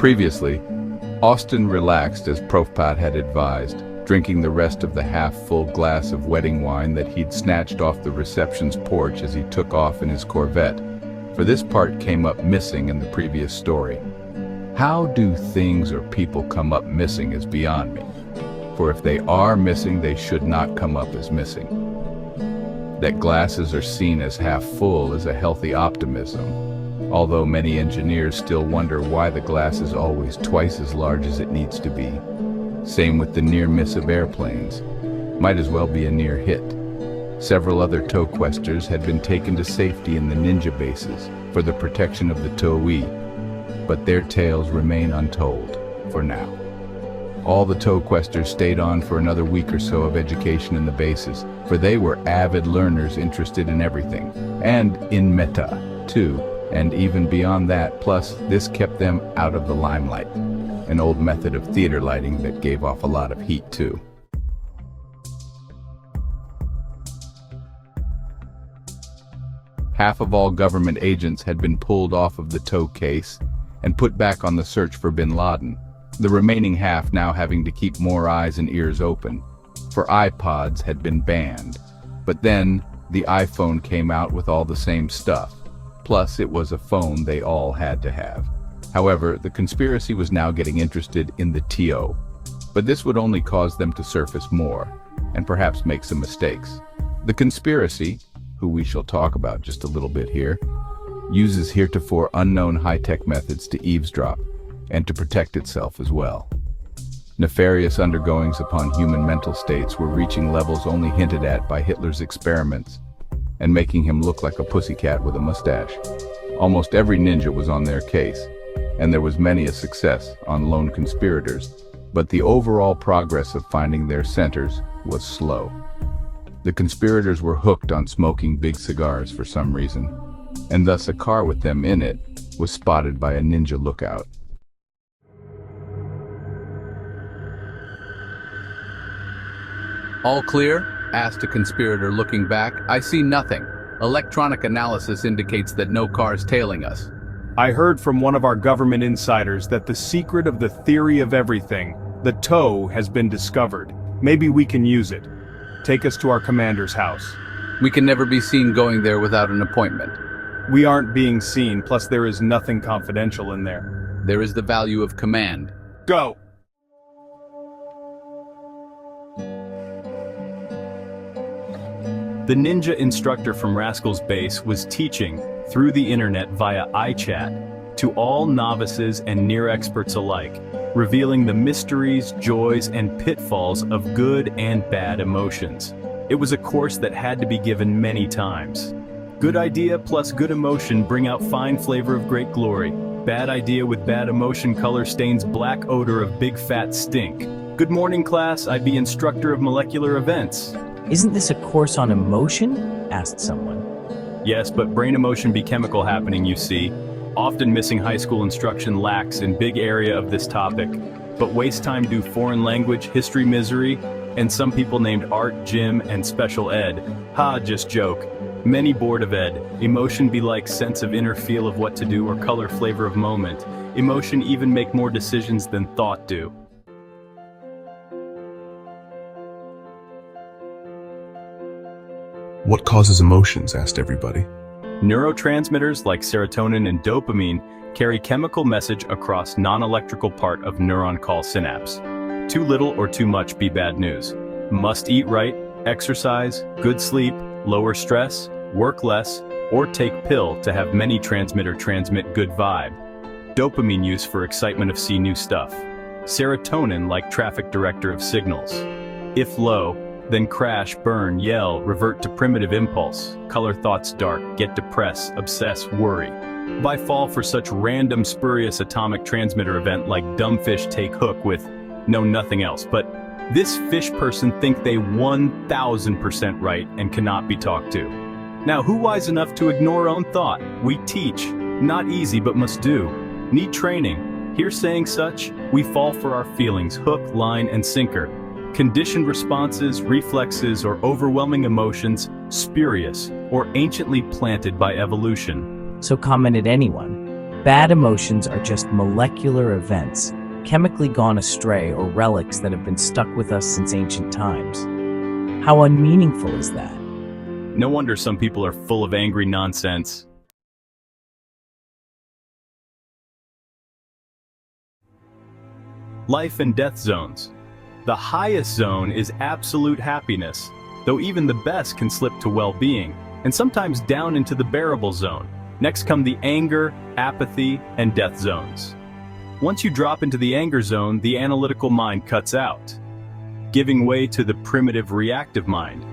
Previously, Austin relaxed as Prof Pat had advised, drinking the rest of the half-full glass of wedding wine that he'd snatched off the reception's porch as he took off in his Corvette. For this part came up missing in the previous story. How do things or people come up missing is beyond me. For if they are missing, they should not come up as missing. That glasses are seen as half full is a healthy optimism, although many engineers still wonder why the glass is always twice as large as it needs to be. Same with the near miss of airplanes. Might as well be a near hit. Several other tow questers had been taken to safety in the Ninja bases for the protection of the towee, but their tales remain untold for now. All the tow questers stayed on for another week or so of education in the bases, for they were avid learners interested in everything, and in meta, too, and even beyond that. Plus, this kept them out of the limelight, an old method of theater lighting that gave off a lot of heat, too. Half of all government agents had been pulled off of the tow case and put back on the search for bin Laden, the remaining half now having to keep more eyes and ears open, for iPods had been banned. But then, the iPhone came out with all the same stuff. Plus, it was a phone they all had to have. However, the conspiracy was now getting interested in the TO. But this would only cause them to surface more, and perhaps make some mistakes. The conspiracy, who we shall talk about just a little bit here, uses heretofore unknown high-tech methods to eavesdrop, and to protect itself as well. Nefarious undergoings upon human mental states were reaching levels only hinted at by Hitler's experiments, and making him look like a pussycat with a mustache. Almost every ninja was on their case, and there was many a success on lone conspirators, but the overall progress of finding their centers was slow. The conspirators were hooked on smoking big cigars for some reason, and thus a car with them in it was spotted by a ninja lookout. "All clear?" asked a conspirator looking back. "I see nothing. Electronic analysis indicates that no car's tailing us." I heard from one of our government insiders that the secret of the theory of everything, the tow, has been discovered. Maybe we can use it. Take us to our commander's house. We can never be seen going there without an appointment. We aren't being seen, plus there is nothing confidential in there. There is the value of command. Go! The ninja instructor from Rascal's Base was teaching, through the internet via iChat, to all novices and near experts alike, revealing the mysteries, joys, and pitfalls of good and bad emotions. It was a course that had to be given many times. Good idea plus good emotion bring out fine flavor of great glory. Bad idea with bad emotion color stains black odor of big fat stink. Good morning, class. I be instructor of molecular events. Isn't this a course on emotion? Asked someone. Yes, but brain emotion be chemical happening, you see. Often missing high school instruction lacks in big area of this topic. But waste time do foreign language, history misery, and some people named art, gym, and special ed. Ha, just joke. Many bored of ed. Emotion be like sense of inner feel of what to do or color flavor of moment. Emotion even make more decisions than thought do. What causes emotions? Asked everybody. Neurotransmitters like serotonin and dopamine carry chemical message across non-electrical part of neuron call synapse. Too little or too much be bad news. Must eat right, exercise, good sleep, lower stress, work less, or take pill to have many transmitter transmit good vibe. Dopamine use for excitement of see new stuff. Serotonin like traffic director of signals. If low, then crash, burn, yell, revert to primitive impulse, color thoughts dark, get depressed, obsess, worry. By fall for such random spurious atomic transmitter event like dumb fish take hook with no nothing else, but this fish person think they 1000% right and cannot be talked to. Now who wise enough to ignore own thought? We teach, not easy but must do. Need training. Here saying such, we fall for our feelings, hook, line, and sinker. Conditioned responses, reflexes, or overwhelming emotions, spurious, or anciently planted by evolution. So commented anyone. Bad emotions are just molecular events, chemically gone astray, or relics that have been stuck with us since ancient times. How unmeaningful is that? No wonder some people are full of angry nonsense. Life and death zones. The highest zone is absolute happiness, though even the best can slip to well-being, and sometimes down into the bearable zone. Next come the anger, apathy, and death zones. Once you drop into the anger zone, the analytical mind cuts out, giving way to the primitive reactive mind,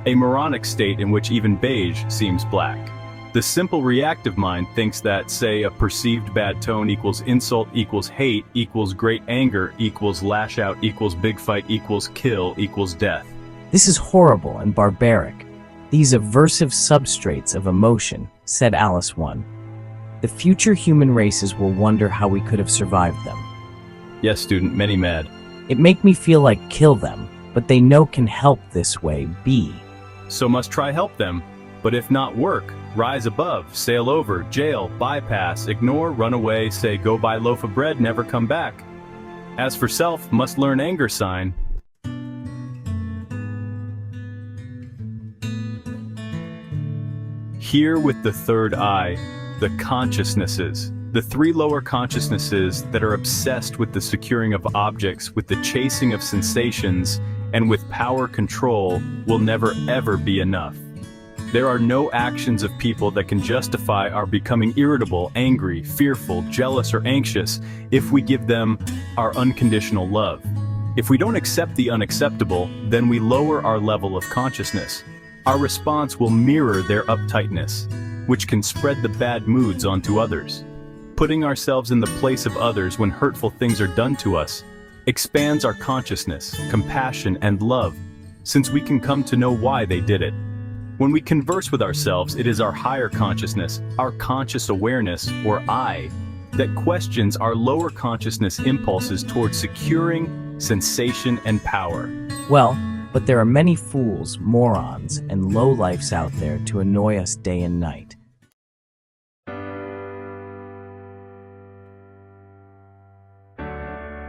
a moronic state in which even beige seems black. The simple reactive mind thinks that, say, a perceived bad tone equals insult equals hate equals great anger equals lash out equals big fight equals kill equals death. This is horrible and barbaric. These aversive substrates of emotion, said Alice 1. The future human races will wonder how we could have survived them. Yes, student, many mad. It make me feel like kill them, but they know can help this way be. So must try help them, but if not work, rise above, sail over, jail, bypass, ignore, run away, say go buy loaf of bread, never come back. As for self, must learn anger sign. Here with the third eye, the consciousnesses, the three lower consciousnesses that are obsessed with the securing of objects, with the chasing of sensations, and with power control, will never ever be enough. There are no actions of people that can justify our becoming irritable, angry, fearful, jealous, or anxious if we give them our unconditional love. If we don't accept the unacceptable, then we lower our level of consciousness. Our response will mirror their uptightness, which can spread the bad moods onto others. Putting ourselves in the place of others when hurtful things are done to us expands our consciousness, compassion, and love, since we can come to know why they did it. When we converse with ourselves, it is our higher consciousness, our conscious awareness, or I, that questions our lower consciousness impulses towards securing sensation and power. Well, but there are many fools, morons, and lowlifes out there to annoy us day and night.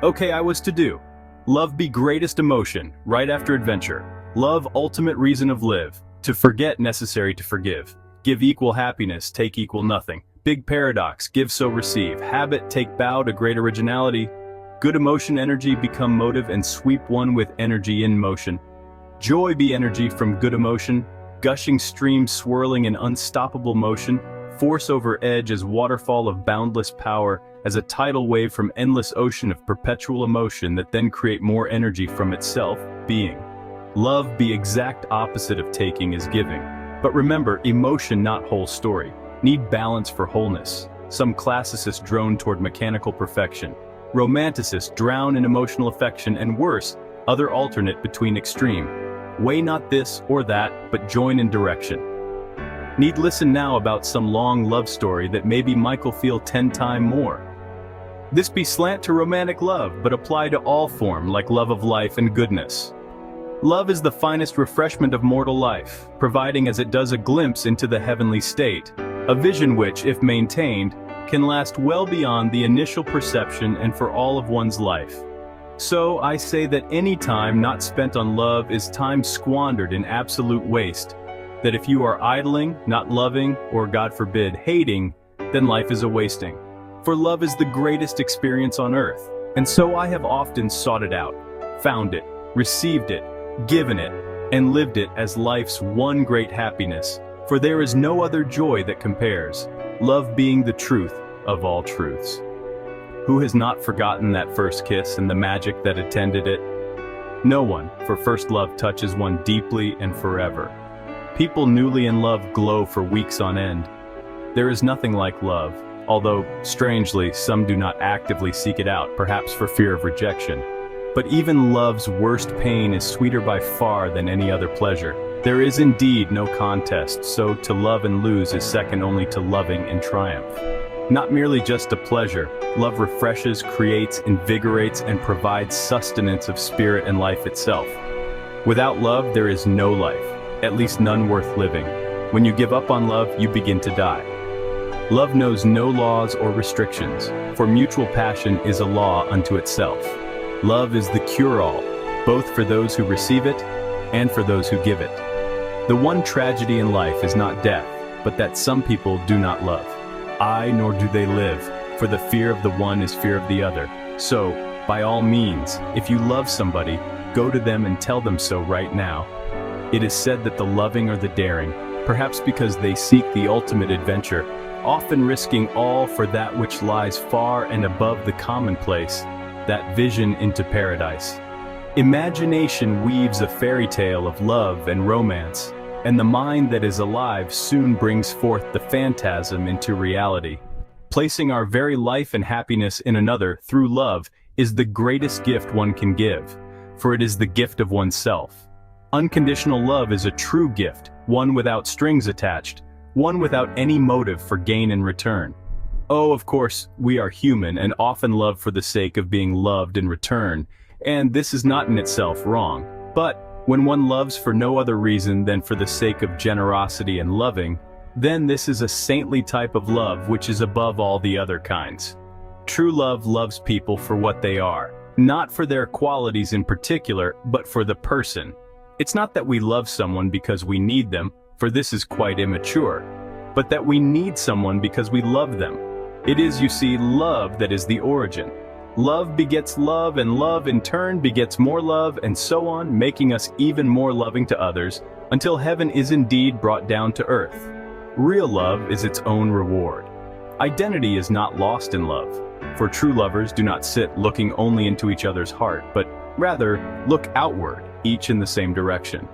Okay, I was to do. Love be greatest emotion, right after adventure. Love ultimate reason of live. To forget necessary to forgive. Give equal happiness, take equal nothing. Big paradox, give so receive. Habit, take bow to great originality. Good emotion energy become motive and sweep one with energy in motion. Joy be energy from good emotion. Gushing stream swirling in unstoppable motion. Force over edge as waterfall of boundless power, as a tidal wave from endless ocean of perpetual emotion that then create more energy from itself, being. Love be exact opposite of taking is giving. But remember, emotion not whole story. Need balance for wholeness. Some classicists drone toward mechanical perfection. Romanticists drown in emotional affection, and worse, other alternate between extreme. Weigh not this or that, but join in direction. Need listen now about some long love story that maybe Michael feel 10 times more. This be slant to romantic love, but apply to all form like love of life and goodness. Love is the finest refreshment of mortal life, providing as it does a glimpse into the heavenly state, a vision which, if maintained, can last well beyond the initial perception and for all of one's life. So I say that any time not spent on love is time squandered in absolute waste, that if you are idling, not loving, or God forbid, hating, then life is a wasting. For love is the greatest experience on earth, and so I have often sought it out, found it, received it, given it, and lived it as life's one great happiness, for there is no other joy that compares, love being the truth of all truths. Who has not forgotten that first kiss and the magic that attended it? No one, for first love touches one deeply and forever. People newly in love glow for weeks on end. There is nothing like love, although, strangely, some do not actively seek it out, perhaps for fear of rejection. But even love's worst pain is sweeter by far than any other pleasure. There is indeed no contest, so to love and lose is second only to loving and triumph. Not merely just a pleasure, love refreshes, creates, invigorates, and provides sustenance of spirit and life itself. Without love, there is no life, at least none worth living. When you give up on love, you begin to die. Love knows no laws or restrictions, for mutual passion is a law unto itself. Love is the cure-all, both for those who receive it and for those who give it. The one tragedy in life is not death, but that some people do not love. Aye, nor do they live, for the fear of the one is fear of the other. So, by all means, if you love somebody, go to them and tell them so right now. It is said that the loving are the daring, perhaps because they seek the ultimate adventure, often risking all for that which lies far and above the commonplace, that vision into paradise. Imagination weaves a fairy tale of love and romance, and the mind that is alive soon brings forth the phantasm into reality. Placing our very life and happiness in another through love is the greatest gift one can give, for it is the gift of oneself. Unconditional love is a true gift, one without strings attached, one without any motive for gain in return. Oh, of course, we are human and often love for the sake of being loved in return, and this is not in itself wrong. But when one loves for no other reason than for the sake of generosity and loving, then this is a saintly type of love which is above all the other kinds. True love loves people for what they are, not for their qualities in particular, but for the person. It's not that we love someone because we need them, for this is quite immature, but that we need someone because we love them. It is, you see, love that is the origin. Love begets love, and love in turn begets more love, and so on, making us even more loving to others, until heaven is indeed brought down to earth. Real love is its own reward. Identity is not lost in love, for true lovers do not sit looking only into each other's heart, but rather look outward, each in the same direction.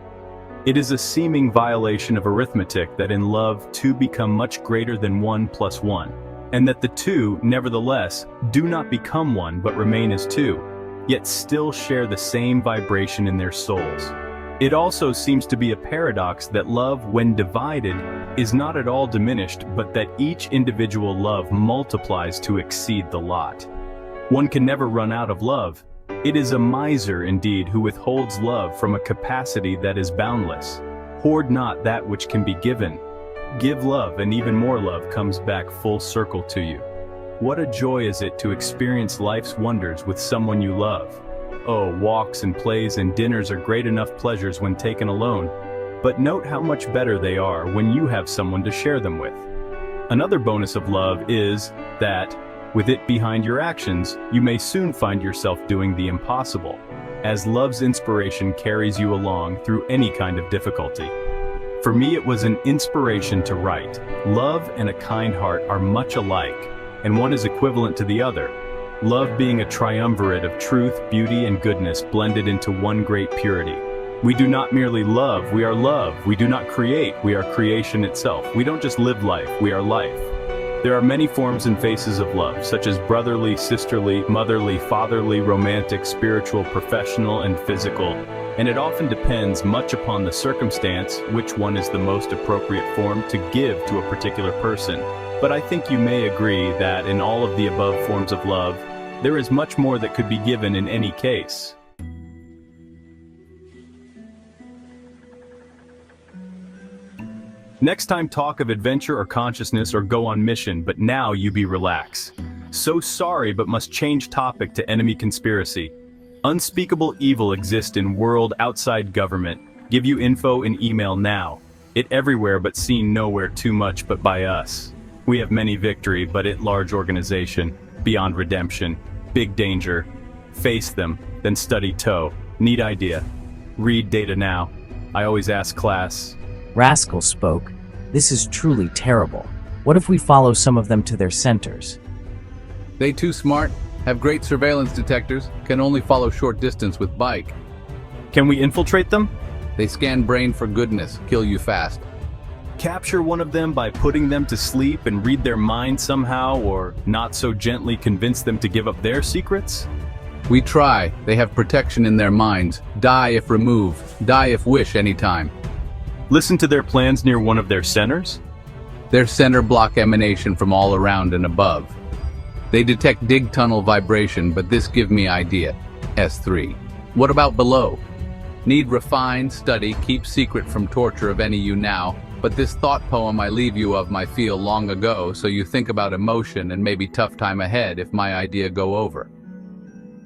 It is a seeming violation of arithmetic that in love two become much greater than 1 + 1, and that the two, nevertheless, do not become one but remain as two, yet still share the same vibration in their souls. It also seems to be a paradox that love, when divided, is not at all diminished, but that each individual love multiplies to exceed the lot. One can never run out of love. It is a miser indeed who withholds love from a capacity that is boundless. Hoard not that which can be given. Give love, and even more love comes back full circle to you. What a joy is it to experience life's wonders with someone you love. Oh, walks and plays and dinners are great enough pleasures when taken alone, but note how much better they are when you have someone to share them with. Another bonus of love is that, with it behind your actions, you may soon find yourself doing the impossible, as love's inspiration carries you along through any kind of difficulty. For me, it was an inspiration to write. Love and a kind heart are much alike, and one is equivalent to the other. Love being a triumvirate of truth, beauty, and goodness blended into one great purity. We do not merely love, we are love. We do not create, we are creation itself. We don't just live life, we are life. There are many forms and faces of love, such as brotherly, sisterly, motherly, fatherly, romantic, spiritual, professional, and physical, and it often depends much upon the circumstance which one is the most appropriate form to give to a particular person. But I think you may agree that in all of the above forms of love, there is much more that could be given in any case. Next time talk of adventure or consciousness or go on mission, but now you be relax. So sorry, but must change topic to enemy conspiracy. Unspeakable evil exists in world outside government. Give you info in email now. It everywhere but seen nowhere too much but by us. We have many victory, but it large organization. Beyond redemption. Big danger. Face them, then study toe. Neat idea. Read data now. I always ask class. Rascal spoke. This is truly terrible. What if we follow some of them to their centers? They too smart, have great surveillance detectors, can only follow short distance with bike. Can we infiltrate them? They scan brain for goodness, kill you fast. Capture one of them by putting them to sleep and read their mind somehow, or not so gently convince them to give up their secrets? We try. They have protection in their minds. Die if remove, die if wish anytime. Listen to their plans near one of their centers? Their center block emanation from all around and above. They detect dig tunnel vibration, but this give me idea. S3. What about below? Need refine, study, keep secret from torture of any you now. But this thought poem I leave you of my feel long ago, so you think about emotion and maybe tough time ahead if my idea go over.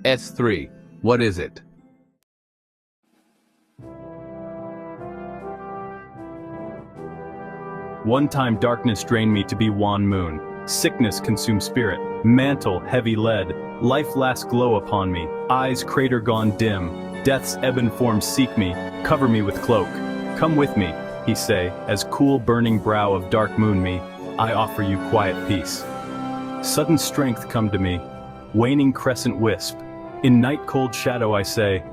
S3. What is it? One time darkness drained me to be wan moon. Sickness consumed spirit. Mantle heavy lead. Life last glow upon me. Eyes crater gone dim. Death's ebon forms seek me. Cover me with cloak. Come with me, he say, as cool burning brow of dark moon me, I offer you quiet peace. Sudden strength come to me. Waning crescent wisp. In night cold shadow I say,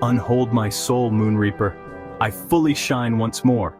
unhold my soul, moon reaper. I fully shine once more.